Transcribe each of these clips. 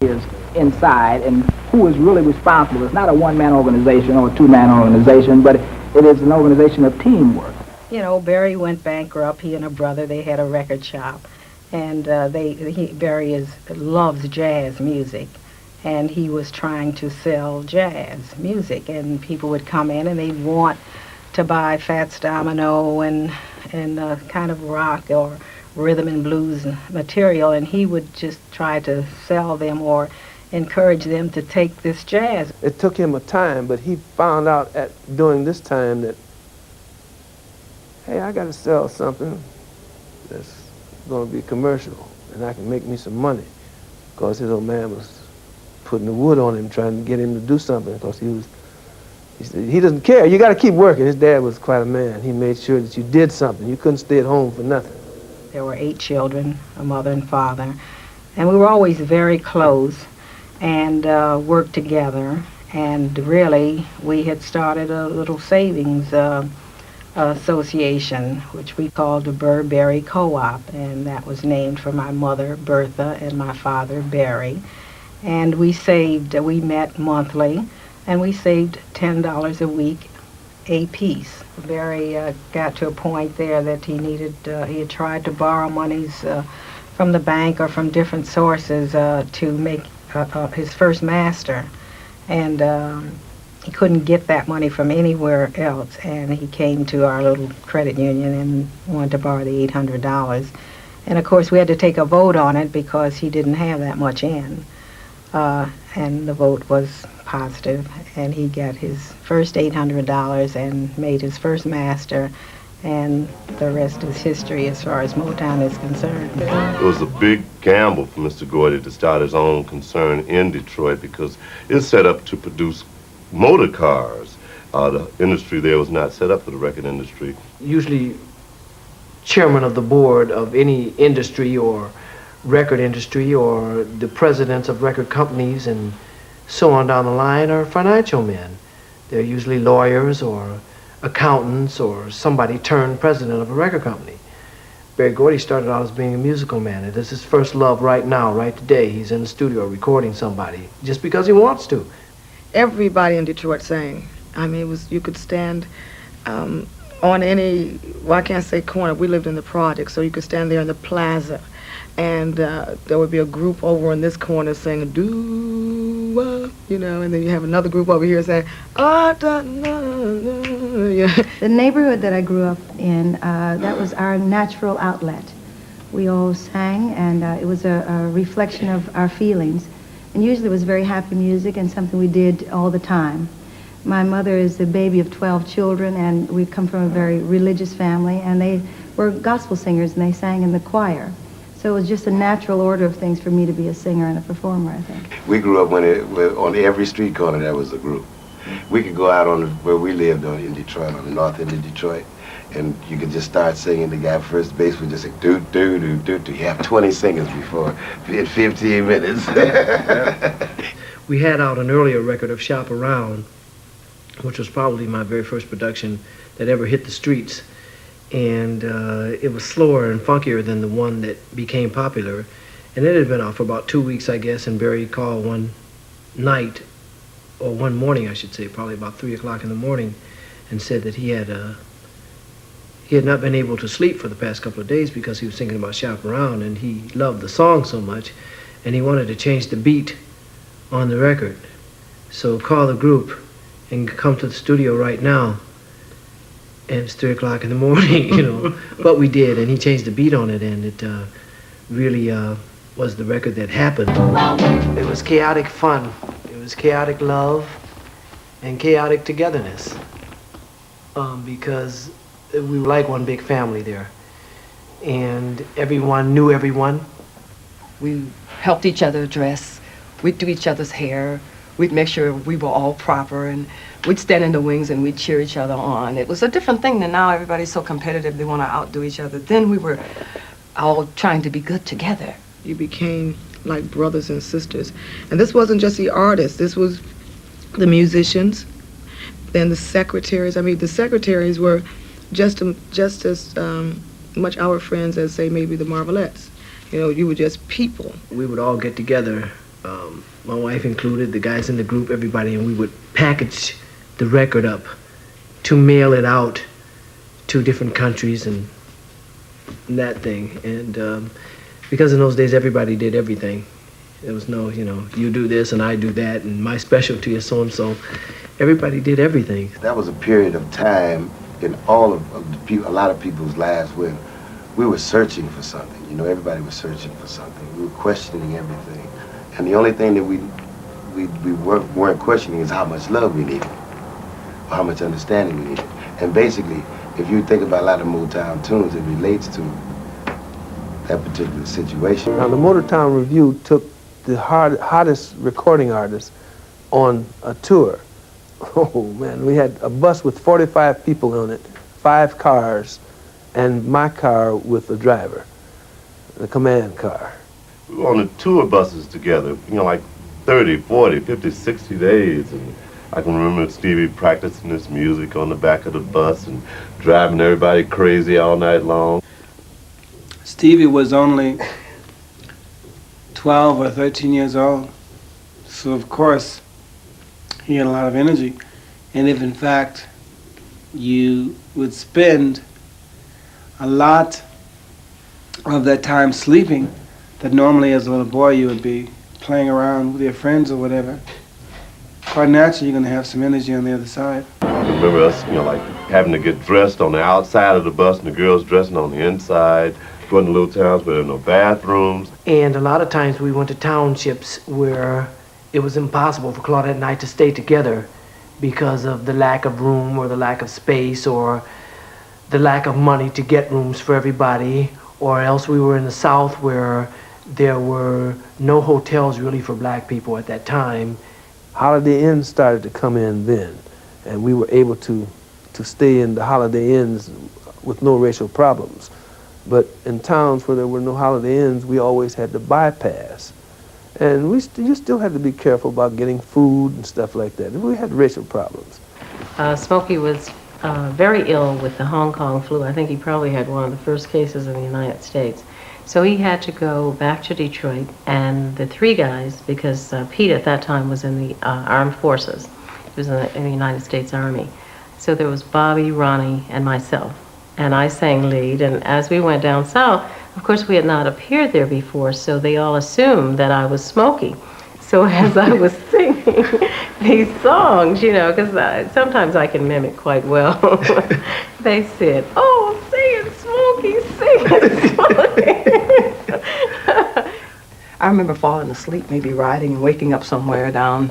is inside and who is really responsible. It's not a one-man organization or a two-man organization, but it is an organization of teamwork. You know, Barry went bankrupt. He and a brother, they had a record shop, and Barry loves jazz music, and he was trying to sell jazz music, and people would come in and they'd want to buy Fats Domino and kind of rock or rhythm and blues material, and he would just try to sell them or encourage them to take this jazz. It took him a time, but he found out during this time that, hey, I got to sell something that's going to be commercial, and I can make me some money. Because his old man was putting the wood on him, trying to get him to do something, because he said, he doesn't care. You got to keep working. His dad was quite a man. He made sure that you did something. You couldn't stay at home for nothing. There were 8 children, a mother and father, and we were always very close and worked together. And really, we had started a little savings association, which we called the Burberry Co-op, and that was named for my mother, Bertha, and my father, Barry. And we met monthly, and we saved $10 a week a piece. Barry got to a point there that he had tried to borrow monies from the bank or from different sources to make his first master, and he couldn't get that money from anywhere else, and he came to our little credit union and wanted to borrow the $800. And of course we had to take a vote on it because he didn't have that much in, and the vote was positive, and he got his first $800 and made his first master, and the rest is history as far as Motown is concerned. It was a big gamble for Mr. Gordy to start his own concern in Detroit because it's set up to produce motor cars. The industry there was not set up for the record industry. Usually chairman of the board of any industry or record industry or the presidents of record companies and so on down the line are financial men. They're usually lawyers or accountants or somebody turned president of a record company. Berry Gordy started out as being a musical man. It is his first love right now, right today. He's in the studio recording somebody just because he wants to. Everybody in Detroit sang. I mean, you could stand on any, well, I can't say corner. We lived in the project, so you could stand there in the plaza, and there would be a group over in this corner singing doo-wah, you know, and then you have another group over here saying ah da na na. Yeah. The neighborhood that I grew up in, that was our natural outlet. We all sang, and it was a reflection of our feelings. And usually it was very happy music and something we did all the time. My mother is the baby of 12 children, and we come from a very religious family, and they were gospel singers, and they sang in the choir. So it was just a natural order of things for me to be a singer and a performer, I think. We grew up on every street corner there was a group. We could go out where we lived in Detroit, on the north end of Detroit, and you could just start singing. The guy first base would just say, doo, doo, doo, doo, doo. You have 20 singers before, in 15 minutes. We had out an earlier record of Shop Around, which was probably my very first production that ever hit the streets. And it was slower and funkier than the one that became popular. And it had been out for about 2 weeks, I guess, and Barry called one night, or one morning, I should say, probably about 3 o'clock in the morning, and said that he had not been able to sleep for the past couple of days because he was thinking about Shop Around, and he loved the song so much, and he wanted to change the beat on the record. So call the group and come to the studio right now. And it's 3 o'clock in the morning, you know. But we did, and he changed the beat on it, and it really was the record that happened. It was chaotic fun. It was chaotic love and chaotic togetherness. Because we were like one big family there. And everyone knew everyone. We helped each other dress. We'd do each other's hair. We'd make sure we were all proper, and we'd stand in the wings and we'd cheer each other on. It was a different thing than now. Everybody's so competitive, they want to outdo each other. Then we were all trying to be good together. You became like brothers and sisters. And this wasn't just the artists, this was the musicians, then the secretaries. I mean, the secretaries were just as much our friends as, say, maybe the Marvelettes. You know, you were just people. We would all get together my wife included, the guys in the group, everybody, and we would package the record up to mail it out to different countries and that thing. And because in those days everybody did everything. There was no, you do this and I do that and my specialty is so-and-so. Everybody did everything. That was a period of time in all of a lot of people's lives when we were searching for something. Everybody was searching for something. We were questioning everything. And the only thing that we weren't questioning is how much love we needed, or how much understanding we needed. And basically, if you think about a lot of Motown tunes, it relates to that particular situation. Now, the MOTOWN Review took the hottest recording artists on a tour. Oh, man, we had a bus with 45 people on it, 5 cars, and my car with the driver, the command car. We were on the tour buses together, like 30, 40, 50, 60 days. And I can remember Stevie practicing this music on the back of the bus and driving everybody crazy all night long. Stevie was only 12 or 13 years old, so of course he had a lot of energy. And if in fact you would spend a lot of that time sleeping, that normally as a little boy you would be playing around with your friends or whatever, quite naturally you're going to have some energy on the other side. I remember us, like having to get dressed on the outside of the bus and the girls dressing on the inside, going to little towns where there were no bathrooms. And a lot of times we went to townships where it was impossible for Claudette and I to stay together because of the lack of room or the lack of space or the lack of money to get rooms for everybody, or else we were in the South where there were no hotels really for black people at that time. Holiday Inns started to come in then, and we were able to stay in the Holiday Inns with no racial problems. But in towns where there were no Holiday Inns, we always had to bypass. And you still had to be careful about getting food and stuff like that. We had racial problems. Smokey was very ill with the Hong Kong flu. I think he probably had one of the first cases in the United States. So he had to go back to Detroit, and the 3 guys, because Pete at that time was in the armed forces. He was in the United States Army. So there was Bobby, Ronnie, and myself. And I sang lead, and as we went down south, of course we had not appeared there before, so they all assumed that I was Smokey. So as I was singing these songs, because sometimes I can mimic quite well, they said, "Oh, sing it, Smokey, sing it, Smokey." I remember falling asleep, maybe riding and waking up somewhere down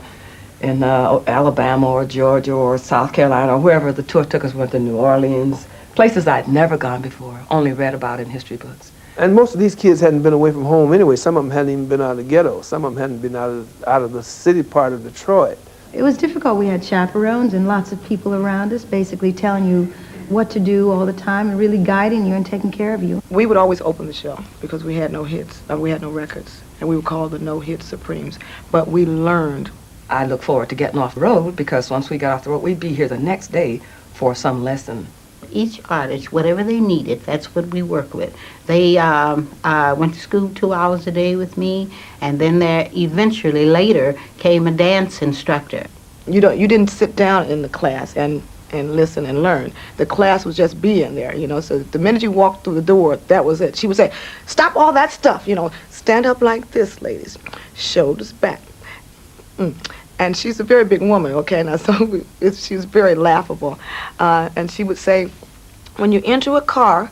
in Alabama or Georgia or South Carolina or wherever the tour took us. Went to New Orleans, places I'd never gone before, only read about in history books. And most of these kids hadn't been away from home anyway. Some of them hadn't even been out of the ghetto. Some of them hadn't been out of the city part of Detroit. It was difficult. We had chaperones and lots of people around us basically telling you what to do all the time and really guiding you and taking care of you. We would always open the show because we had no hits, we had no records, and we were called the No-Hit Supremes. But we learned. I look forward to getting off the road because once we got off the road, we'd be here the next day for some lesson. Each artist, whatever they needed, that's what we work with. They went to school 2 hours a day with me, and then there eventually later came a dance instructor. You didn't sit down in the class and listen and learn. The class was just being there, so the minute you walked through the door, that was it. She would say, "Stop all that stuff, stand up like this, ladies, shoulders back." And she's a very big woman, okay? Now, so she's very laughable. And she would say, when you enter a car,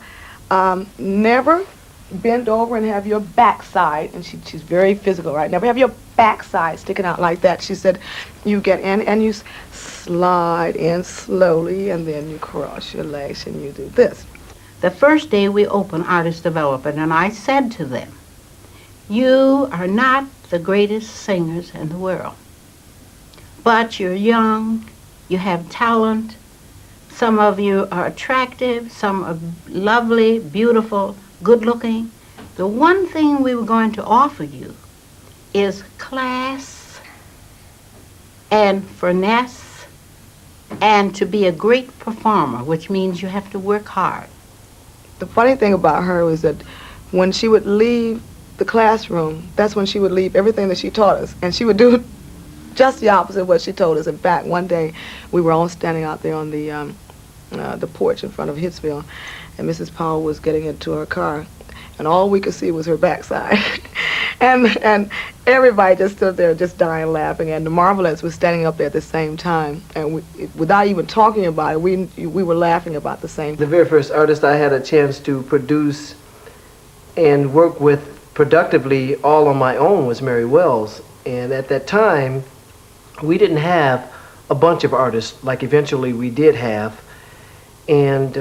never bend over and have your backside, and she's very physical, right? Never have your backside sticking out like that. She said, you get in and you slide in slowly, and then you cross your legs and you do this. The first day we opened Artist Development, and I said to them, you are not the greatest singers in the world. But you're young, you have talent, some of you are attractive, some are lovely, beautiful, good-looking. The one thing we were going to offer you is class and finesse and to be a great performer, which means you have to work hard. The funny thing about her was that when she would leave the classroom, that's when she would leave everything that she taught us, and she would do just the opposite of what she told us. In fact, one day we were all standing out there on the porch in front of Hitsville, and Mrs. Powell was getting into her car, and all we could see was her backside. and everybody just stood there just dying laughing, and the Marvelettes was standing up there at the same time, and without even talking about it, we were laughing about the same The thing. very first artist I had a chance to produce and work with productively all on my own was Mary Wells. And at that time, we didn't have a bunch of artists like eventually we did have. And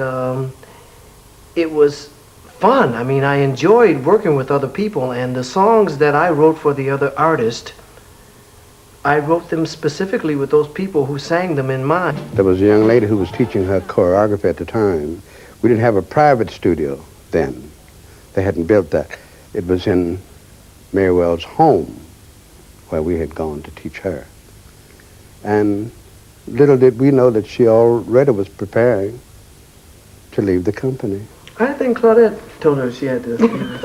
it was fun. I mean, I enjoyed working with other people, and the songs that I wrote for the other artist, I wrote them specifically with those people who sang them in mind. There was a young lady who was teaching her choreography at the time. We didn't have a private studio then. They hadn't built that. It was in Mary Wells' home where we had gone to teach her. And little did we know that she already was preparing to leave the company. I think Claudette told her she had to leave.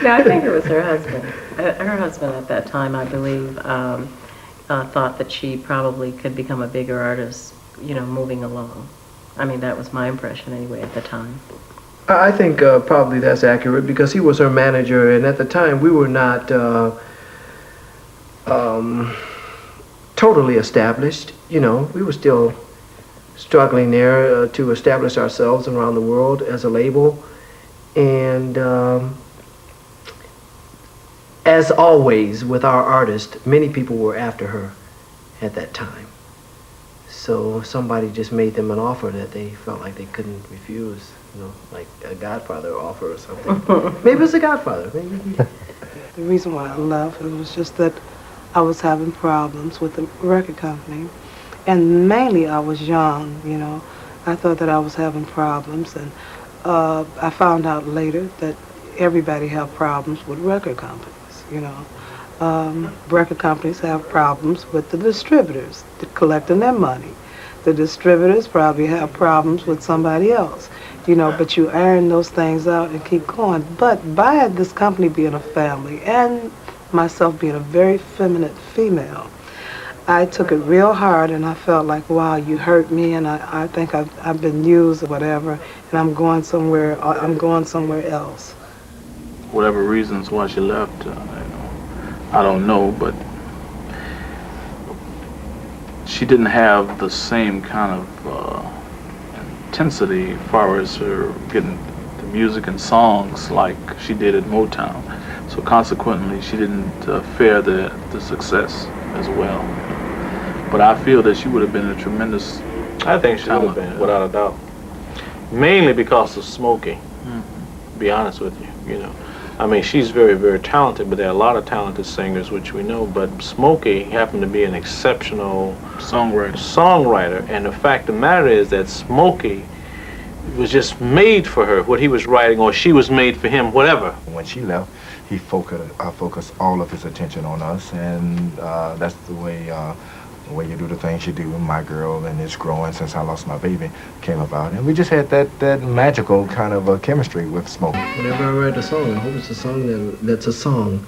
No, I think it was her husband. Her husband at that time, I believe, thought that she probably could become a bigger artist, you know, moving along. I mean, that was my impression anyway at the time. I think probably that's accurate because he was her manager, and at the time we were not totally established. You know, we were still struggling there to establish ourselves around the world as a label. And as always with our artist, many people were after her at that time. So somebody just made them an offer that they felt like they couldn't refuse. You know, like a Godfather offer or something. Maybe it was a Godfather. Maybe. The reason why I left, it was just that I was having problems with the record company. And mainly I was young, you know. I thought that I was having problems, and I found out later that everybody have problems with record companies, you know. Record companies have problems with the distributors collecting their money. The distributors probably have problems with somebody else, you know, but you iron those things out and keep going. But by this company being a family and myself being a very feminine female, I took it real hard, and I felt like, wow, you hurt me, and I think I've been used or whatever, and I'm going somewhere else. Whatever reasons why she left, I don't know, but she didn't have the same kind of intensity as far as her getting the music and songs like she did at Motown. So consequently, she didn't fare the success as well. But I feel that she would have been a tremendous I think she would have been, without a doubt. Mainly because of Smokey, to be honest with you, you know. I mean, she's very, very talented, but there are a lot of talented singers, which we know, but Smokey happened to be an exceptional songwriter. And the fact of the matter is that Smokey was just made for her, what he was writing, or she was made for him, whatever. When she left, he focused all of his attention on us, and that's the way you do the things you do. My Girl and It's Growing Since I Lost My Baby came about, and we just had that magical kind of chemistry with Smokey. Whenever I write a song, I hope it's a song that's a song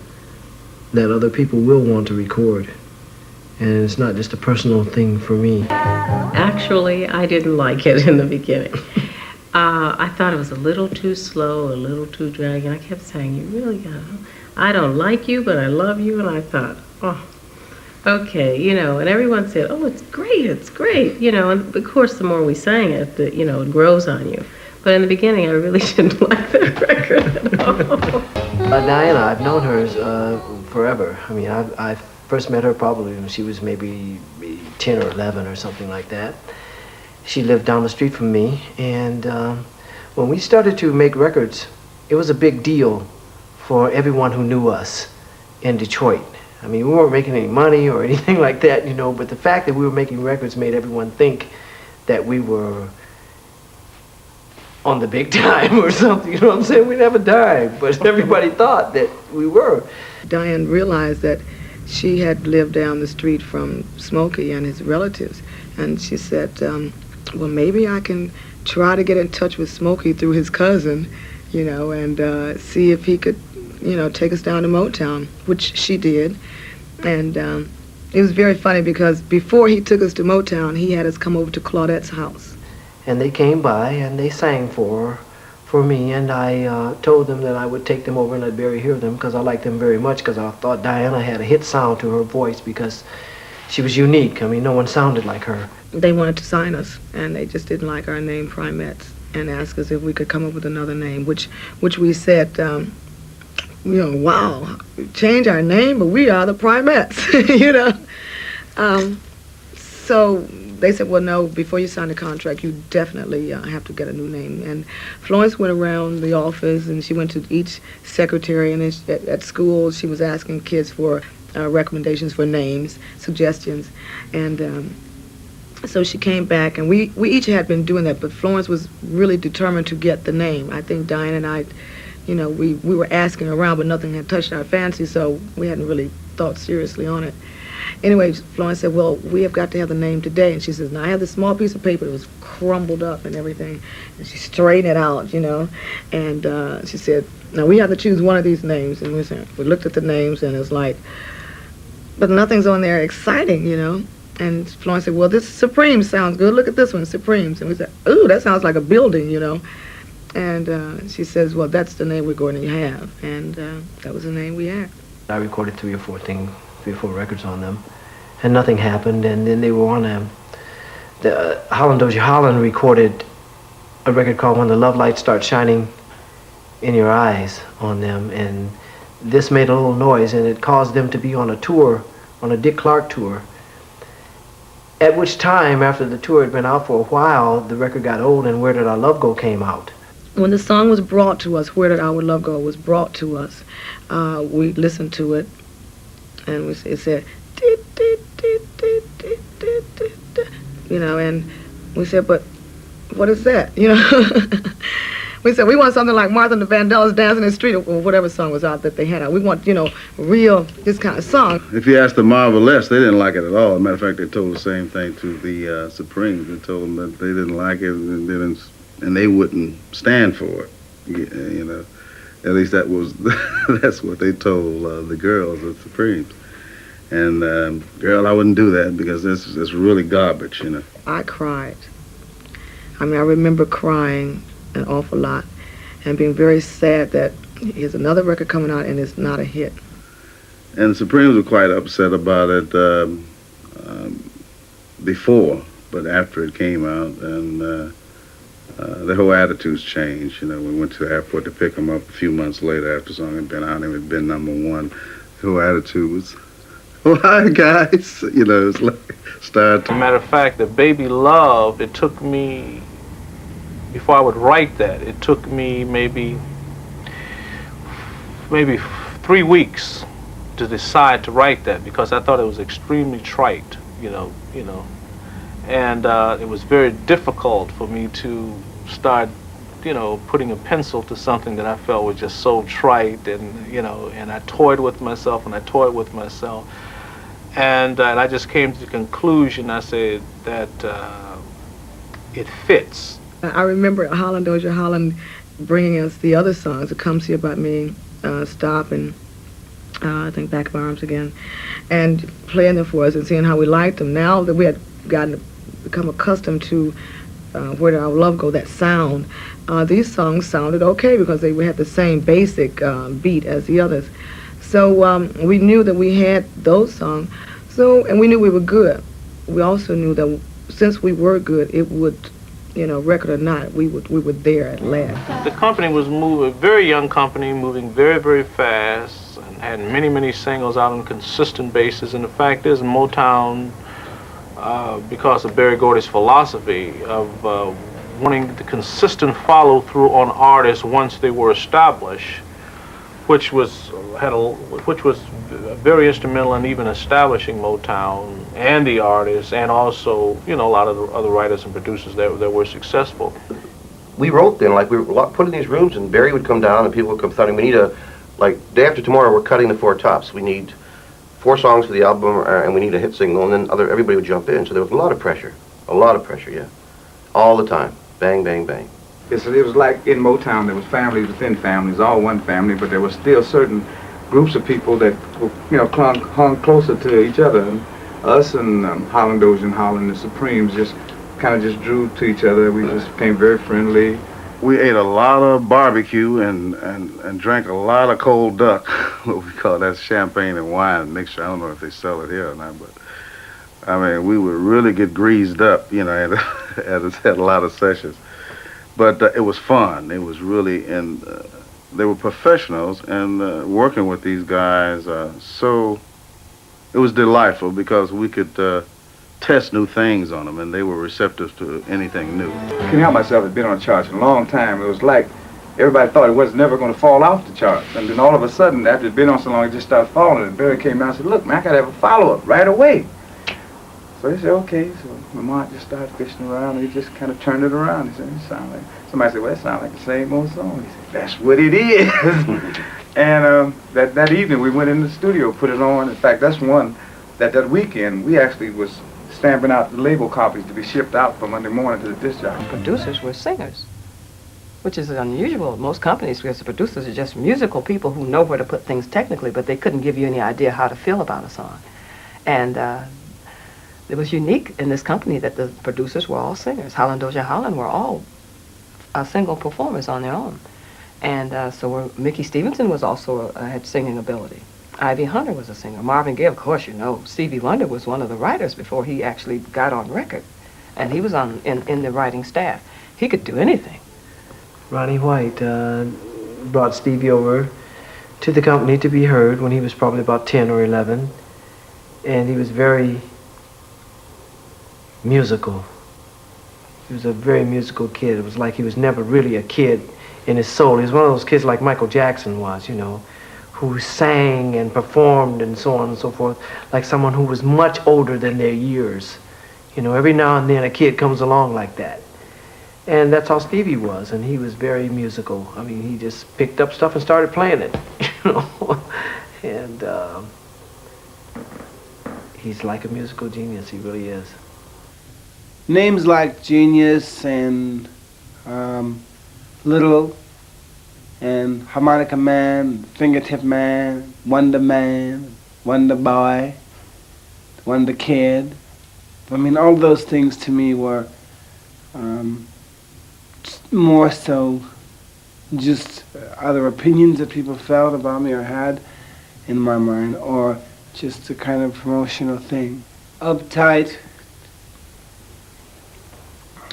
that other people will want to record. And it's not just a personal thing for me. Actually, I didn't like it in the beginning. I thought it was a little too slow, a little too dragging. I kept saying, you really gotta, I don't like you, but I love you. And I thought, oh, okay, you know, and everyone said, oh, it's great, you know, and of course the more we sang it, you know, it grows on you. But in the beginning, I really didn't like that record at all. Diana, I've known her forever. I mean, I first met her probably when she was maybe 10 or 11 or something like that. She lived down the street from me, and when we started to make records, it was a big deal for everyone who knew us in Detroit. I mean, we weren't making any money or anything like that, you know, but the fact that we were making records made everyone think that we were on the big time or something, you know what I'm saying? We never died, but everybody thought that we were. Diane realized that she had lived down the street from Smokey and his relatives, and she said, well, maybe I can try to get in touch with Smokey through his cousin, you know, and see if he could take us down to Motown, which she did. And it was very funny because before he took us to Motown, he had us come over to Claudette's house. And they came by and they sang for me, and I told them that I would take them over and let Barry hear them because I liked them very much, because I thought Diana had a hit sound to her voice because she was unique. I mean, no one sounded like her. They wanted to sign us, and they just didn't like our name, Primettes, and asked us if we could come up with another name, which we said, wow, change our name, but we are the Primettes, So they said, well, no, before you sign the contract, you definitely have to get a new name. And Florence went around the office, and she went to each secretary, and at school, she was asking kids for recommendations for names, suggestions. And so she came back, and we each had been doing that, but Florence was really determined to get the name. I think Diane and I, we were asking around, but nothing had touched our fancy, so we hadn't really thought seriously on it. Anyway, Florence said, well, we have got to have the name today. And she says, now I have this small piece of paper that was crumbled up and everything. And she straightened it out, And she said, now we have to choose one of these names. And we looked at the names, and it's like, but nothing's on there exciting, And Florence said, well, this Supreme sounds good. Look at this one, Supremes. And we said, ooh, that sounds like a building, And she says, well, that's the name we're going to have. And that was the name we had. I recorded 3 or 4 records on them, and nothing happened. And then they were on Holland Dozier Holland recorded a record called When the Love Light Starts Shining in Your Eyes on them, and this made a little noise, and it caused them to be on a tour, on a Dick Clark tour, at which time, after the tour had been out for a while, the record got old, and Where Did Our Love Go came out. When the song was brought to us, Where Did Our Love Go was brought to us, we listened to it, and it said, and we said, but what is that, We said, we want something like Martha and the Vandellas Dancing in the Street, or whatever song was out that they had out. We want, real, this kind of song. If you asked the Marvelettes, they didn't like it at all. As a matter of fact, they told the same thing to the Supremes. They told them that they didn't like it, and they wouldn't stand for it, At least that's what they told the girls of Supremes. And, girl, I wouldn't do that because this is really garbage, I cried. I remember crying an awful lot and being very sad that here's another record coming out and it's not a hit. And the Supremes were quite upset about it before, but after it came out, and their whole attitudes changed. We went to the airport to pick them up a few months later after the song had been out and it had been #1. The whole attitude was, oh, hi, guys. It's like, start. As a matter of fact, the Baby Love, it took me, before I would write that, it took me maybe 3 weeks to decide to write that because I thought it was extremely trite, and it was very difficult for me to start, putting a pencil to something that I felt was just so trite, and and I toyed with myself, and I just came to the conclusion. I said that it fits. I remember Holland Dozier Holland bringing us the other songs, "It Come See About Me," "Stop," and I think "Back of Arms Again," and playing them for us and seeing how we liked them. Now that we had become accustomed to Where Did Our Love Go, that sound, these songs sounded okay because they had the same basic beat as the others. So we knew that we had those songs, and we knew we were good. We also knew that since we were good, it would, record or not, we were there at last. The company was a very young company, moving very, very fast, and had many, many singles out on a consistent basis. And the fact is, Motown, because of Berry Gordy's philosophy of wanting the consistent follow-through on artists once they were established, which was very instrumental in even establishing Motown and the artists, and also a lot of the other writers and producers that were successful. We wrote then, like we were put in these rooms, and Barry would come down, and people would come thundering. We need day after tomorrow, we're cutting the 4 tops. We need 4 songs for the album, and we need a hit single, and then everybody would jump in. So there was a lot of pressure, yeah, all the time, bang, bang, bang. It was like in Motown, there was families within families, all one family, but there were still certain groups of people that, hung closer to each other. And us and Holland, Dozier and Holland, the Supremes, just kind of just drew to each other. We just became very friendly. We ate a lot of barbecue and drank a lot of cold duck, what we call that champagne and wine mixture. I don't know if they sell it here or not, but I mean, we would really get greased up, and had a lot of sessions. But it was fun. It was really, and they were professionals, and working with these guys, so it was delightful because we could test new things on them, and they were receptive to anything new. I can't help myself, had been on charts in a long time. It was like everybody thought it was never going to fall off the charts, and then all of a sudden, after it'd been on so long, it just started falling. And Barry came out and said, "Look, man, I got to have a follow-up right away." So he said, "Okay." So Lamont just started fishing around, and he just kind of turned it around. He said, "It sounds like..." Somebody said, "Well, it sounds like the same old song." He said, "That's what it is." And that evening, we went in the studio, put it on. In fact, that's one that weekend we actually was stamping out the label copies to be shipped out for Monday morning to the disc jockey. Producers were singers, which is unusual in most companies because the producers are just musical people who know where to put things technically, but they couldn't give you any idea how to feel about a song. And it was unique in this company that the producers were all singers. Holland, Dozier, Holland were all single performers on their own. And so Mickey Stevenson was also had singing ability. Ivy Hunter was a singer. Marvin Gaye, of course, Stevie Wonder was one of the writers before he actually got on record. And he was in the writing staff. He could do anything. Ronnie White brought Stevie over to the company to be heard when he was probably about 10 or 11. And he was very musical. He was a very musical kid. It was like he was never really a kid in his soul. He was one of those kids like Michael Jackson was, who sang and performed and so on and so forth, like someone who was much older than their years. Every now and then a kid comes along like that. And that's how Stevie was, and he was very musical. I mean, he just picked up stuff and started playing it, And he's like a musical genius, he really is. Names like Genius and Little and Harmonica Man, Fingertip Man, Wonder Boy, Wonder Kid. I mean, all those things to me were more so just other opinions that people felt about me or had in my mind, or just a kind of promotional thing. Uptight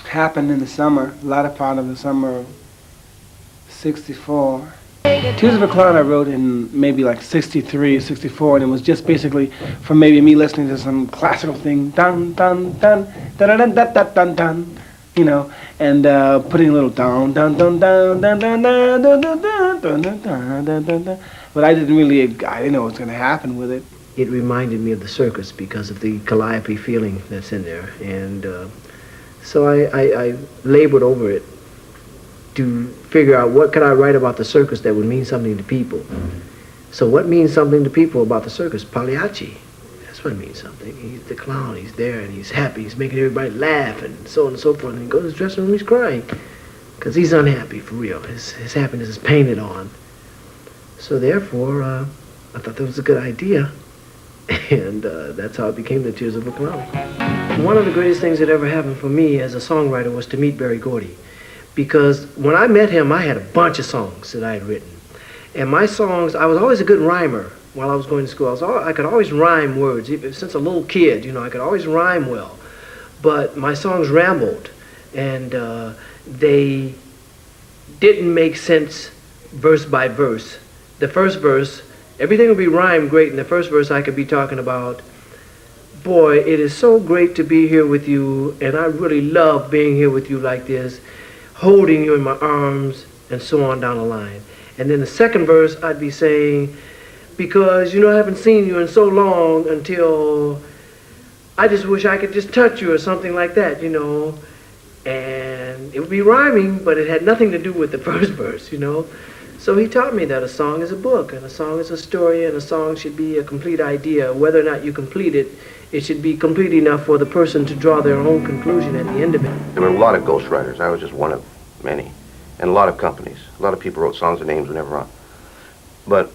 happened in the summer, a lot of part of the summer of '64. Tears of a Clown I wrote in maybe like '63, '64, and it was just basically from maybe me listening to some classical thing, dun dun dun dun dun dun dun dun dun, and putting a little dun dun dun dun dun dun dun dun dun dun dun dun dun dun. But I didn't know what was going to happen with it. It reminded me of the circus because of the calliope feeling that's in there, and so I labored over it to figure out what could I write about the circus that would mean something to people. So what means something to people about the circus? Pagliacci. That's what means something. He's the clown, he's there, and he's happy, he's making everybody laugh, and so on and so forth, and he goes to his dressing room, he's crying, because he's unhappy, for real. His happiness is painted on. So therefore, I thought that was a good idea, and that's how it became the Tears of a Clown. One of the greatest things that ever happened for me as a songwriter was to meet Berry Gordy. Because when I met him, I had a bunch of songs that I had written. And my songs, I was always a good rhymer while I was going to school. I could always rhyme words. Since a little kid, I could always rhyme well. But my songs rambled, and they didn't make sense verse by verse. The first verse, everything would be rhymed great. In the first verse, I could be talking about, boy, it is so great to be here with you, and I really love being here with you like this, holding you in my arms, and so on down the line. And then the second verse, I'd be saying, because, I haven't seen you in so long until I just wish I could just touch you or something like that, And it would be rhyming, but it had nothing to do with the first verse, So he taught me that a song is a book, and a song is a story, and a song should be a complete idea. Whether or not you complete it, it should be complete enough for the person to draw their own conclusion at the end of it. There were a lot of ghostwriters. I was just one of many. and a lot of companies. A lot of people wrote songs and names were never on. But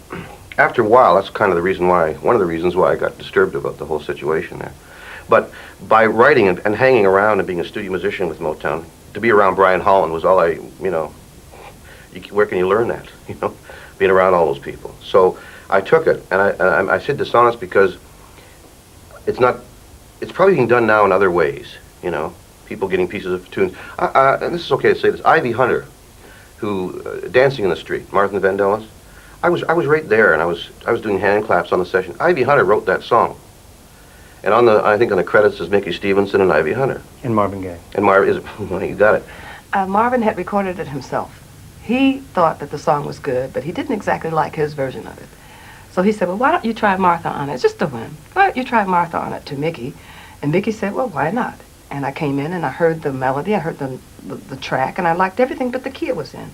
after a while, that's kind of the reason why, one of the reasons why I got disturbed about the whole situation there. But by writing and hanging around and being a studio musician with Motown, to be around Brian Holland was all I, where can you learn that, being around all those people. So I took it, and I said dishonest because it's probably being done now in other ways, people getting pieces of tunes. And this is okay to say this, Ivy Hunter, who, Dancing in the Street, Martha Vandellas, I was right there, and I was doing hand claps on the session. Ivy Hunter wrote that song. And I think on the credits is Mickey Stevenson and Ivy Hunter. And Marvin Gaye. And Marvin, you got it. Marvin had recorded it himself. He thought that the song was good, but he didn't exactly like his version of it. So he said, well, why don't you try Martha on it? It's just a whim. Why don't you try Martha on it to Mickey? And Mickey said, well, why not? And I came in and I heard the melody, I heard the track, and I liked everything but the key it was in.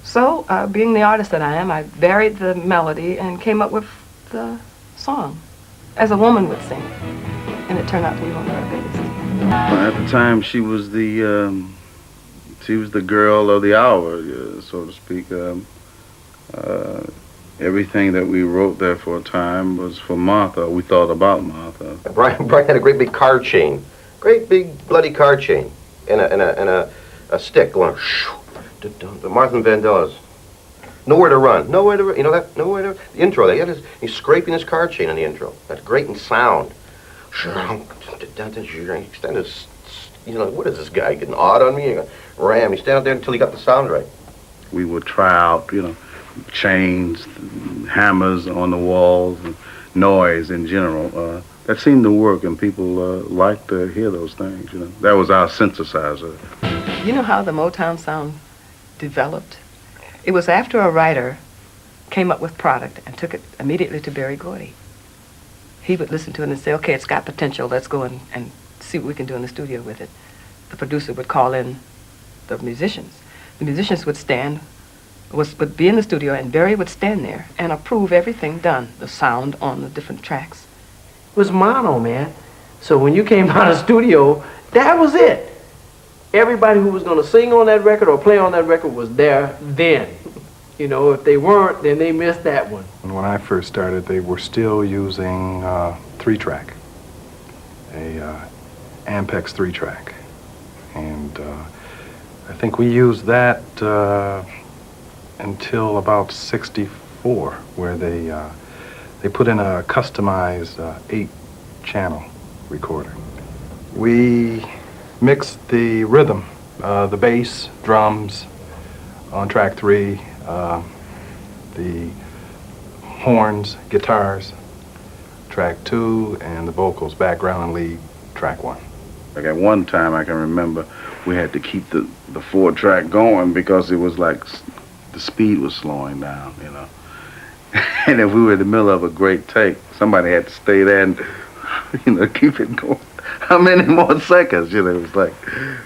So, being the artist that I am, I varied the melody and came up with the song, as a woman would sing it. And it turned out to be one of our biggest. Well, at the time, she was the girl of the hour, so to speak. Everything that we wrote there for a time was for Martha. We thought about Martha. Brian had a great big card chain, great big bloody card chain, and a stick going. The Martha Vandellas. Nowhere to run. Nowhere to run. You know that? Nowhere to. The intro. He's scraping his card chain in the intro. That grating sound. Extended. What is this guy getting awed on me? Ram. He stand out there until he got the sound right. We would try out, chains, hammers on the walls, and noise in general. That seemed to work, and people liked to hear those things. That was our synthesizer. You know how the Motown sound developed? It was after a writer came up with product and took it immediately to Berry Gordy. He would listen to it and say, okay, it's got potential, let's go and see what we can do in the studio with it. The producer would call in the musicians. The musicians would be in the studio, and Berry would stand there and approve everything done, the sound on the different tracks. It was mono, man. So when you came out of the studio, that was it. Everybody who was going to sing on that record or play on that record was there then. If they weren't, then they missed that one. When I first started, they were still using 3-track, a Ampex 3-track. And I think we used that until about '64, where they put in a customized 8-channel recorder. We mixed the rhythm, the bass, drums on track 3, the horns, guitars, track 2, and the vocals, background and lead, track 1. Like at one time, I can remember we had to keep the 4-track going because it was like the speed was slowing down, And if we were in the middle of a great take, somebody had to stay there and, keep it going. How many more seconds? It was like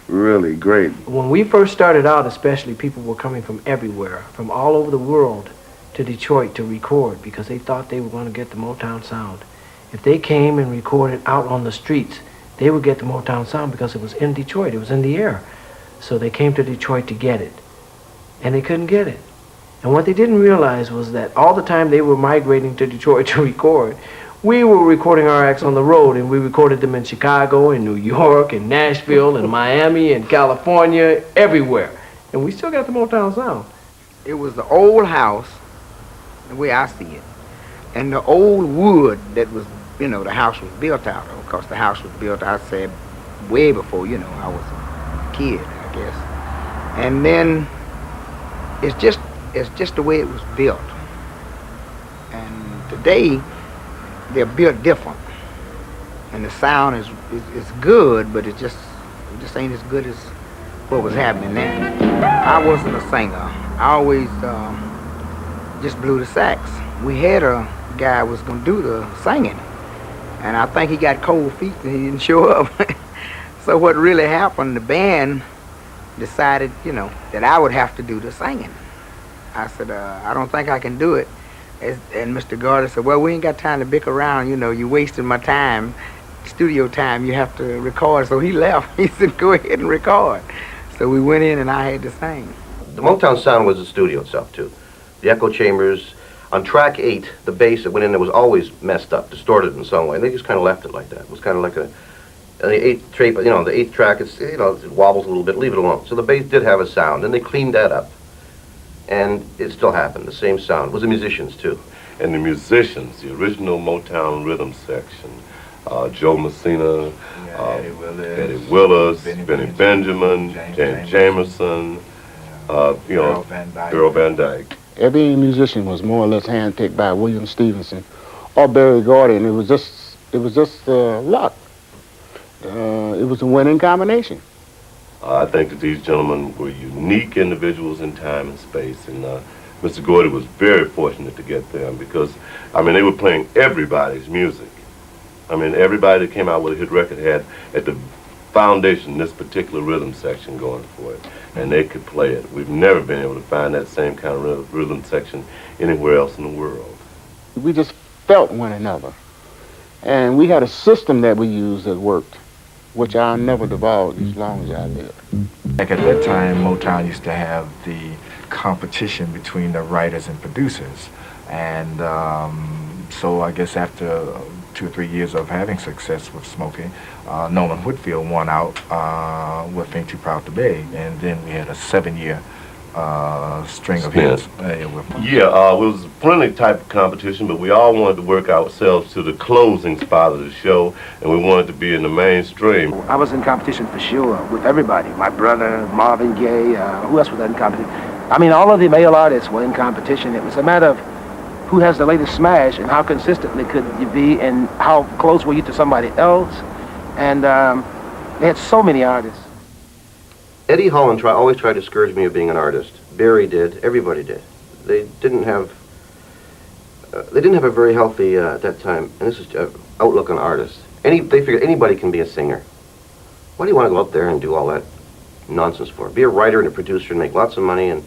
really great. When we first started out, especially, people were coming from everywhere, from all over the world to Detroit to record because they thought they were going to get the Motown sound. If they came and recorded out on the streets, they would get the Motown sound because it was in Detroit, it was in the air. So they came to Detroit to get it, and they couldn't get it. And what they didn't realize was that all the time they were migrating to Detroit to record, we were recording our acts on the road, and we recorded them in Chicago, in New York, in Nashville, in Miami, in California, everywhere. And we still got the Motown sound. It was the old house, the way I see it, and the old wood that was, the house was built out of. Because the house was built, I said, way before, I was a kid, I guess. And then it's just the way it was built. And today, they're built different, and the sound is good, but it just ain't as good as what was happening then. I wasn't a singer. I always just blew the sax. We had a guy who was gonna do the singing, and I think he got cold feet and he didn't show up. So what really happened? The band decided, that I would have to do the singing. I said, I don't think I can do it. And Mr. Gardner said, well, we ain't got time to bicker around, you're wasting my time, studio time, you have to record. So he left. He said, go ahead and record. So we went in and I had to sing. the Motown sound was the studio itself too. The echo chambers. On track 8, the bass that went in there was always messed up, distorted in some way. And they just kind of left it like that. It was kind of like the 8th track, the 8th track, it's, it wobbles a little bit, leave it alone. So the bass did have a sound, and they cleaned that up. And it still happened, the same sound. It was the musicians, too. And the musicians, the original Motown rhythm section, Joe Messina, Eddie Willis, Benny Benjamin, James Jamerson, Earl Van Dyke. Every musician was more or less handpicked by William Stevenson or Berry Gordy, and it was just luck. It was a winning combination. I think that these gentlemen were unique individuals in time and space, and Mr. Gordy was very fortunate to get them because, I mean, they were playing everybody's music. I mean, everybody that came out with a hit record had at the foundation this particular rhythm section going for it, and they could play it. We've never been able to find that same kind of rhythm section anywhere else in the world. We just felt one another, and we had a system that we used that worked, which I'll never divulge as long as I live. Back at that time, Motown used to have the competition between the writers and producers, and so I guess after 2 or 3 years of having success with Smokey, Nolan Whitfield won out with Ain't Too Proud to Beg, and then we had a 7-year string of hits. It was a friendly type of competition, but we all wanted to work ourselves to the closing spot of the show, and we wanted to be in the mainstream. I was in competition for sure with everybody. My brother, Marvin Gaye, who else was in competition? I mean, all of the male artists were in competition. It was a matter of who has the latest smash and how consistently could you be and how close were you to somebody else. And they had so many artists. Eddie Holland always tried to discourage me of being an artist. Barry did. Everybody did. They didn't have a very healthy at that time. And this is outlook on artists. They figured anybody can be a singer. Why do you want to go out there and do all that nonsense for? Be a writer and a producer and make lots of money, and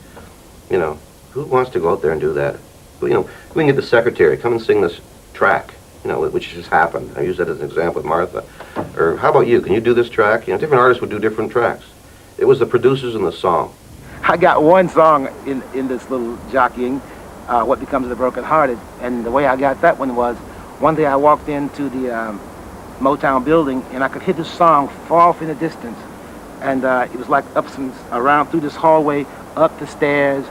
who wants to go out there and do that? We can get the secretary come and sing this track. Which just happened. I use that as an example with Martha. Or how about you? Can you do this track? Different artists would do different tracks. It was the producers and the song. I got one song in this little jockeying, What Becomes of the Broken Hearted, and the way I got that one was, one day I walked into the Motown building and I could hear this song far off in the distance, and it was like up around through this hallway, up the stairs,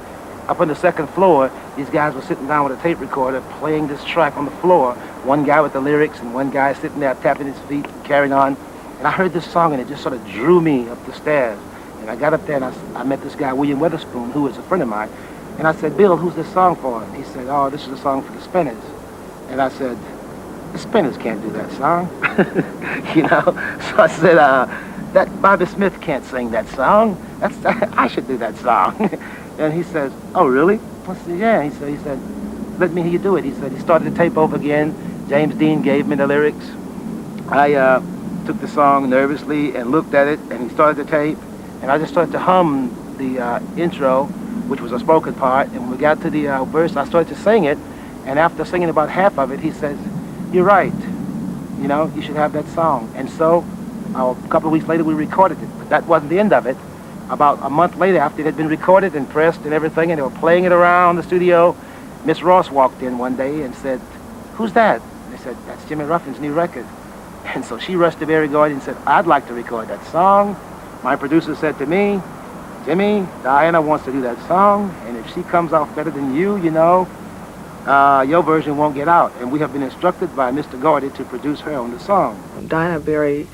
up on the second floor. These guys were sitting down with a tape recorder playing this track on the floor, one guy with the lyrics and one guy sitting there tapping his feet, carrying on, and I heard this song and it just sort of drew me up the stairs. And I got up there and I met this guy, William Witherspoon, who was a friend of mine. And I said, Bill, who's this song for? And he said, oh, this is a song for the Spinners. And I said, the Spinners can't do that song. So I said, that Bobby Smith can't sing that song. I should do that song. And he says, oh, really? I said, yeah. He said, let me hear you do it. He said, he started the tape over again. James Dean gave me the lyrics. I took the song nervously and looked at it, and he started the tape. And I just started to hum the intro, which was a spoken part. And when we got to the verse, I started to sing it. And after singing about half of it, he says, you're right. You should have that song. And so a couple of weeks later, we recorded it. But that wasn't the end of it. About a month later, after it had been recorded and pressed and everything, and they were playing it around the studio, Miss Ross walked in one day and said, who's that? And they said, that's Jimmy Ruffin's new record. And so she rushed to Berry Gordy and said, I'd like to record that song. My producer said to me, Jimmy, Diana wants to do that song, and if she comes out better than you, your version won't get out. And we have been instructed by Mr. Gordy to produce her on the song. Diana and Barry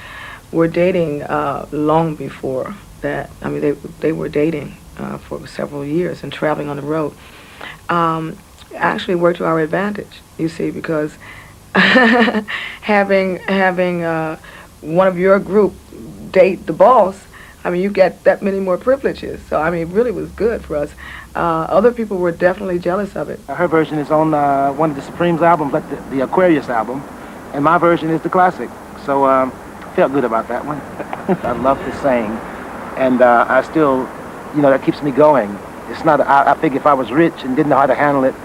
were dating long before that. I mean, they were dating for several years and traveling on the road. Actually worked to our advantage, you see, because having one of your group date the boss, I mean, you get that many more privileges. So, I mean, it really was good for us. Other people were definitely jealous of it. Her version is on one of the Supremes albums, like the Aquarius album, and my version is the classic. So, felt good about that one. I love to sing, and I still, that keeps me going. It's not, I figure if I was rich and didn't know how to handle it,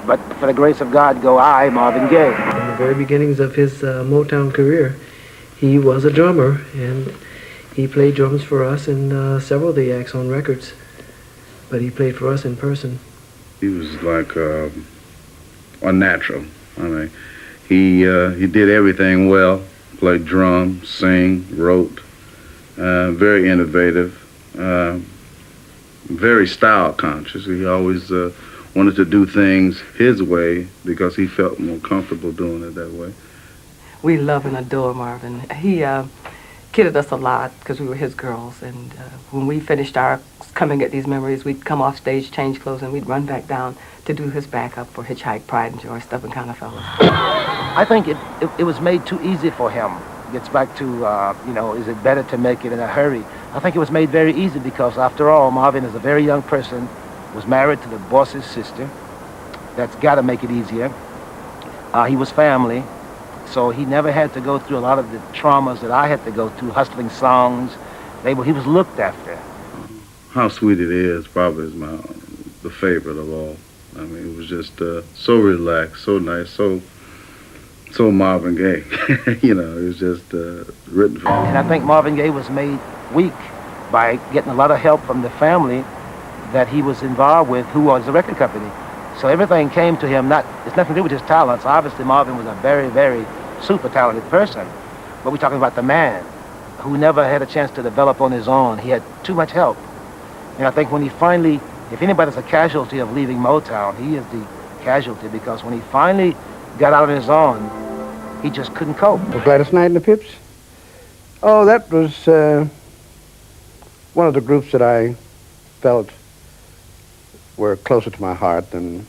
but for the grace of God, go I, Marvin Gaye. In the very beginnings of his Motown career, he was a drummer, and he played drums for us in several of the acts on records. But he played for us in person. He was like unnatural. I mean, he did everything well. Played drums, sing, wrote. Very innovative. Very style conscious. He always wanted to do things his way because he felt more comfortable doing it that way. We love and adore Marvin. He kidded us a lot because we were his girls, and when we finished our coming at these memories, we'd come off stage, change clothes, and we'd run back down to do his backup for Hitchhike, Pride and Joy, Stubborn Kind of Fellas. I think it was made too easy for him. Gets back to, you know, is it better to make it in a hurry? I think it was made very easy because, after all, Marvin is a very young person, was married to the boss's sister. That's got to make it easier. He was family, so he never had to go through a lot of the traumas that I had to go through, hustling songs. He was looked after. How Sweet It Is probably is the favorite of all. I mean, it was just so relaxed, so nice, so Marvin Gaye. You know, it was just written for him. And I think Marvin Gaye was made weak by getting a lot of help from the family that he was involved with, who was the record company. So everything came to him, it's nothing to do with his talents. Obviously, Marvin was a very, very super talented person. But we're talking about the man who never had a chance to develop on his own. He had too much help. And I think when he finally, if anybody's a casualty of leaving Motown, he is the casualty, because when he finally got out on his own, he just couldn't cope. Well, Gladys Knight and the Pips? Oh, that was one of the groups that I felt were closer to my heart than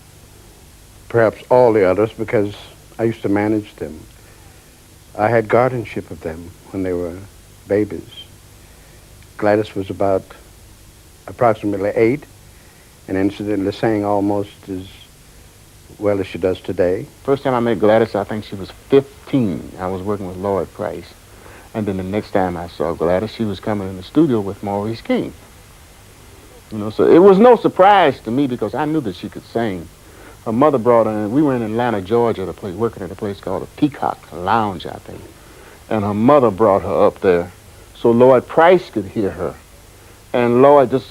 perhaps all the others, because I used to manage them. I had guardianship of them when they were babies. Gladys was about approximately 8, and incidentally sang almost as well as she does today. First time I met Gladys, I think she was 15. I was working with Lloyd Price. And then the next time I saw Gladys, she was coming in the studio with Maurice King. You know, so it was no surprise to me because I knew that she could sing. Her mother brought her in. We were in Atlanta, Georgia, working at a place called the Peacock Lounge, I think. And her mother brought her up there so Lloyd Price could hear her. And Lloyd just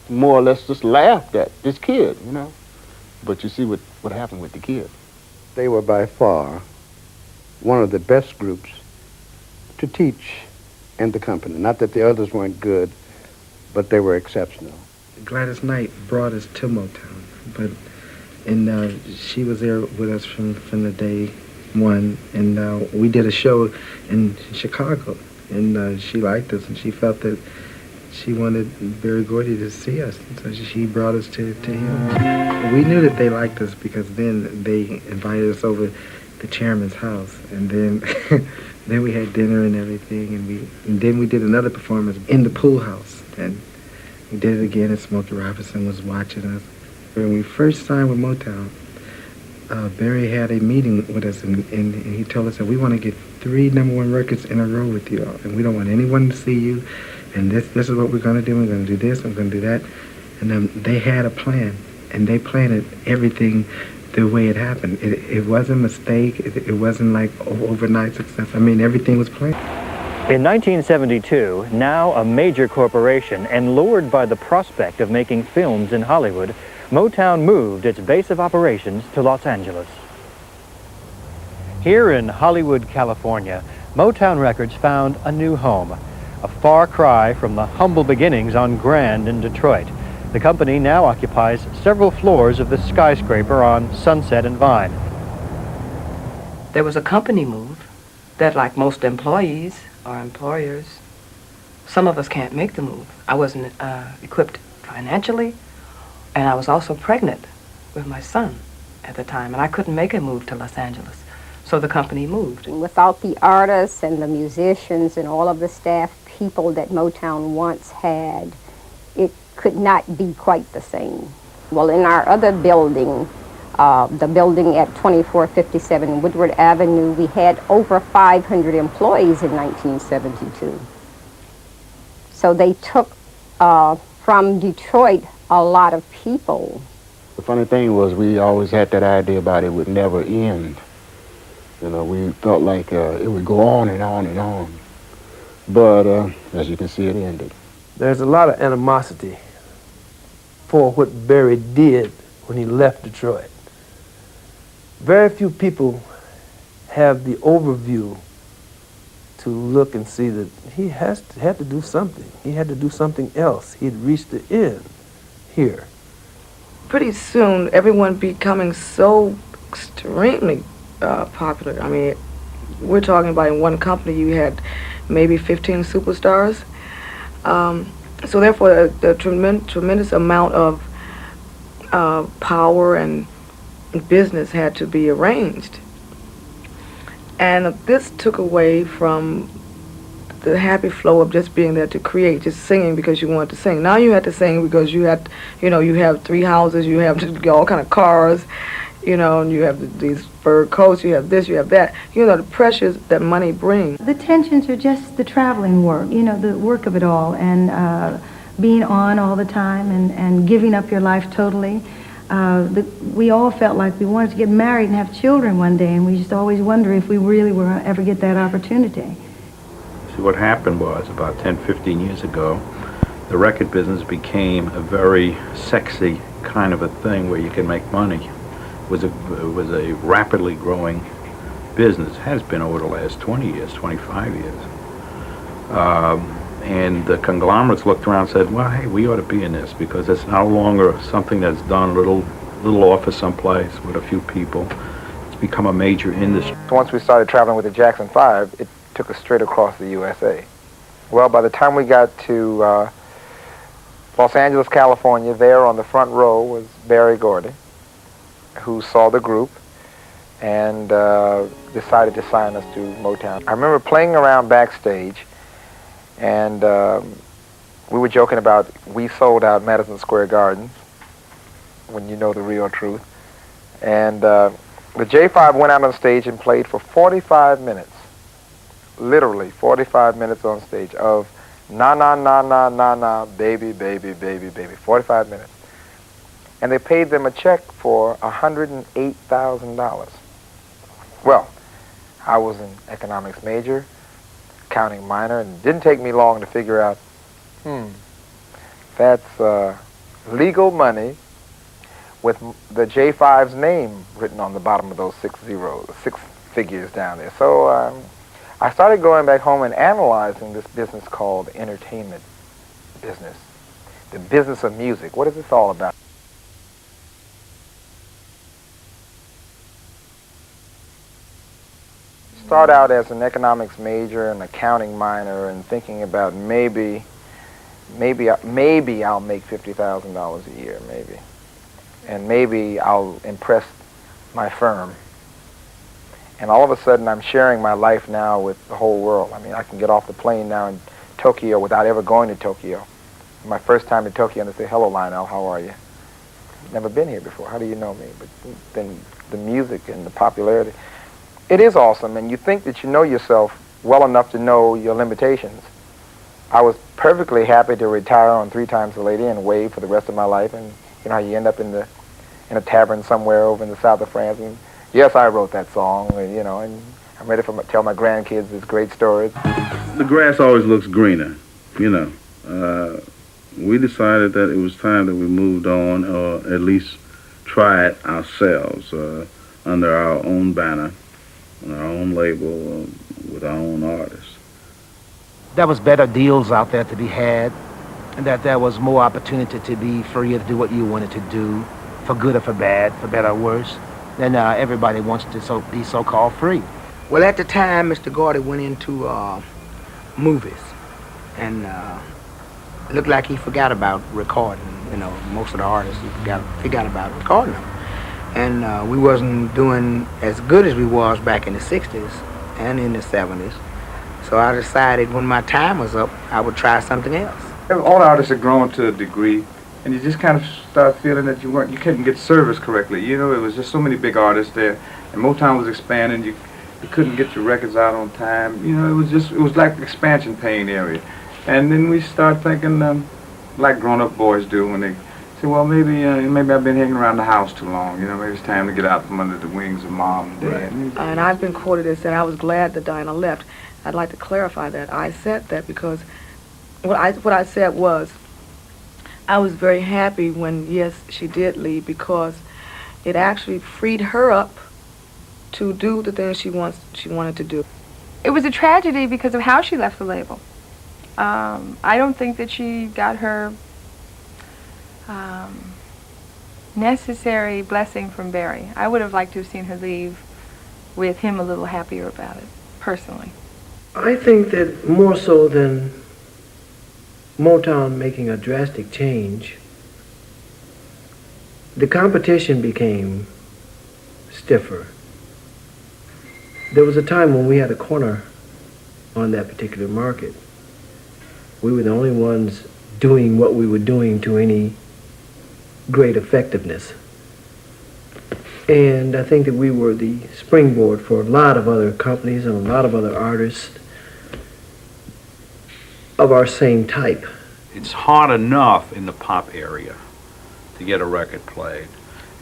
more or less just laughed at this kid, you know. But you see what happened with the kid. They were by far one of the best groups to teach in the company. Not that the others weren't good, but they were exceptional. Gladys Knight brought us to Motown, and she was there with us from the day one, and we did a show in Chicago, and she liked us, and she felt that she wanted Berry Gordy to see us, so she brought us to him. We knew that they liked us because then they invited us over the chairman's house, and then then we had dinner and everything, and then we did another performance in the pool house, and we did it again, and Smokey Robinson was watching us. When we first signed with Motown, Barry had a meeting with us, and he told us that we want to get 3 #1 records in a row with you all, and we don't want anyone to see you, and this is what we're going to do. We're going to do this, we're going to do that. And they had a plan, and they planned everything the way it happened. It wasn't a mistake. It wasn't like overnight success. I mean, everything was planned. In 1972, now a major corporation, and lured by the prospect of making films in Hollywood, Motown moved its base of operations to Los Angeles. Here in Hollywood, California, Motown Records found a new home, a far cry from the humble beginnings on Grand in Detroit. The company now occupies several floors of the skyscraper on Sunset and Vine. There was a company move that, like most employees or employers, some of us can't make the move. I wasn't equipped financially, and I was also pregnant with my son at the time, and I couldn't make a move to Los Angeles. So the company moved. Without the artists and the musicians and all of the staff people that Motown once had, it could not be quite the same. Well, in our other building, the building at 2457 Woodward Avenue, we had over 500 employees in 1972. So they took from Detroit a lot of people. The funny thing was we always had that idea about it would never end. You know, we felt like it would go on and on and on. But as you can see, it ended. There's a lot of animosity for what Barry did when he left Detroit. Very few people have the overview to look and see that he had to do something. He had to do something else. He'd reached the end here. Pretty soon, everyone becoming so extremely popular. I mean, we're talking about in one company you had maybe 15 superstars. So therefore, the tremendous amount of power and business had to be arranged. And this took away from the happy flow of just being there to create, just singing because you wanted to sing. Now you had to sing because you had, you know, you have 3 houses, you have all kind of cars, you know, and you have these fur coats, you have this, you have that. You know, the pressures that money brings. The tensions are just the traveling work, you know, the work of it all, and being on all the time and giving up your life totally. We all felt like we wanted to get married and have children one day, and we just always wonder if we really will ever get that opportunity. See, what happened was about 10, 15 years ago, the record business became a very sexy kind of a thing where you can make money. It was a rapidly growing business, has been over the last 20 years, 25 years. And the conglomerates looked around and said, well, hey, we ought to be in this because it's no longer something that's done a little office someplace with a few people. It's become a major industry. Once we started traveling with the Jackson 5, it took us straight across the USA. Well, by the time we got to Los Angeles, California, there on the front row was Barry Gordy, who saw the group and decided to sign us to MOTOWN. I remember playing around backstage, and we were joking about we sold out Madison Square Gardens, when you know the real truth. And the J5 went out on stage and played for 45 minutes, literally 45 minutes on stage of na na na na na na, baby, baby, baby, baby, 45 minutes. And they paid them a check for $108,000. Well, I was an economics major, accounting minor, and it didn't take me long to figure out, that's legal money with the J5's name written on the bottom of those 6 figures down there. So I started going back home and analyzing this business called entertainment business, the business of music. What is this all about? Start out as an economics major and accounting minor and thinking about maybe I'll make $50,000 a year, maybe. And maybe I'll impress my firm. And all of a sudden I'm sharing my life now with the whole world. I mean, I can get off the plane now in Tokyo without ever going to Tokyo. My first time in Tokyo, and they say, hello, Lionel, how are you? Never been here before. How do you know me? But then the music and the popularity. It is awesome, and you think that you know yourself well enough to know your limitations. I was perfectly happy to retire on 3 Times a Lady and wave for the rest of my life, and you know how you end up in a tavern somewhere over in the south of France, and yes, I wrote that song, and, you know, and I'm ready to tell my grandkids this great story. The grass always looks greener, you know. We decided that it was time that we moved on, or at least try it ourselves under our own banner, on our own label, with our own artists. There was better deals out there to be had, and that there was more opportunity to be free to do what you wanted to do, for good or for bad, for better or worse. Then everybody wants to be so-called free. Well, at the time, Mr. Gordy went into movies, and it looked like he forgot about recording. You know, most of the artists, he forgot about recording them. And we wasn't doing as good as we was back in the 60s and in the 70s. So I decided when my time was up, I would try something else. All artists are grown to a degree, and you just kind of start feeling that you couldn't get service correctly. You know, it was just so many big artists there, and Motown was expanding. You couldn't get your records out on time. You know, it was like expansion pain area. And then we start thinking like grown-up boys do when they say, well, maybe I've been hanging around the house too long. You know, maybe it's time to get out from under the wings of mom and dad. Right. And I've been quoted as saying I was glad that Dinah left. I'd like to clarify that. I said that because what I said was I was very happy when, yes, she did leave, because it actually freed her up to do the things she wanted to do. It was a tragedy because of how she left the label. I don't think that she got her necessary blessing from Barry. I would have liked to have seen her leave with him a little happier about it, personally. I think that more so than Motown making a drastic change, the competition became stiffer. There was a time when we had a corner on that particular market. We were the only ones doing what we were doing to any great effectiveness. And I think that we were the springboard for a lot of other companies and a lot of other artists of our same type. It's hard enough in the pop area to get a record played.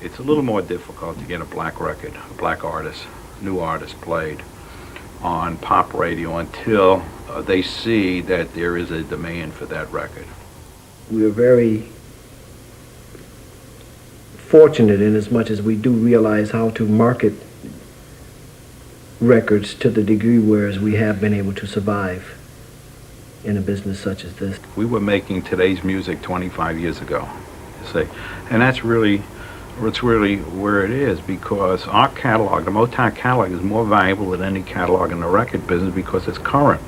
It's a little more difficult to get a black record, a black artist, new artist played on pop radio until they see that there is a demand for that record. We are very fortunate in as much as we do realize how to market records to the degree whereas we have been able to survive in a business such as this. We were making today's music 25 years ago, you see, and that's really where it is, because our catalog, the Motown catalog, is more valuable than any catalog in the record business because it's current.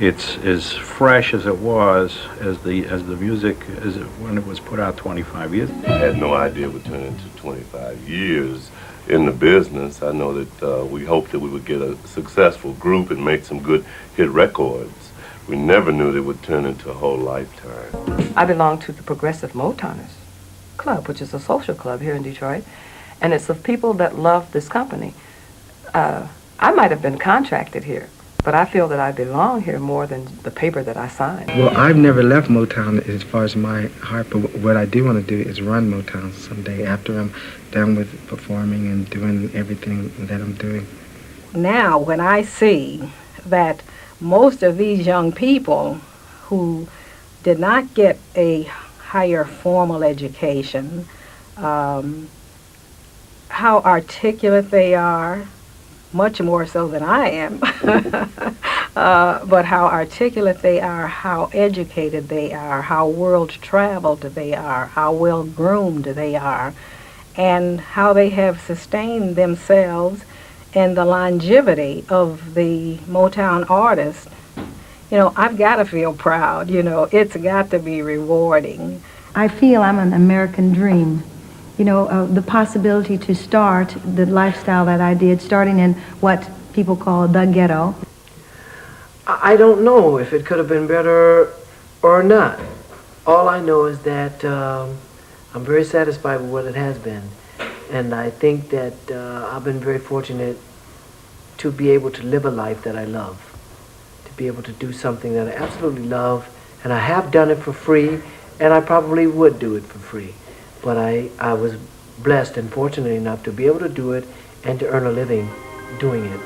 It's as fresh as it was as the music as when it was put out 25 years ago. I had no idea it would turn into 25 years in the business. I know that we hoped that we would get a successful group and make some good hit records. We never knew that it would turn into a whole lifetime. I belong to the Progressive Motowners Club, which is a social club here in Detroit, and it's of people that love this company. I might have been contracted here, but I feel that I belong here more than the paper that I signed. Well, I've never left Motown as far as my heart, but what I do want to do is run Motown someday after I'm done with performing and doing everything that I'm doing. Now, when I see that most of these young people who did not get a higher formal education, how articulate they are, much more so than I am, but how articulate they are, how educated they are, how world-traveled they are, how well-groomed they are, and how they have sustained themselves and the longevity of the Motown artist. You know, I've got to feel proud. You know, it's got to be rewarding. I feel I'm an American dream. You know, the possibility to start the lifestyle that I did, starting in what people call the ghetto. I don't know if it could have been better or not. All I know is that I'm very satisfied with what it has been. And I think that I've been very fortunate to be able to live a life that I love, to be able to do something that I absolutely love, and I have done it for free, and I probably would do it for free. But I was blessed and fortunate enough to be able to do it and to earn a living doing it.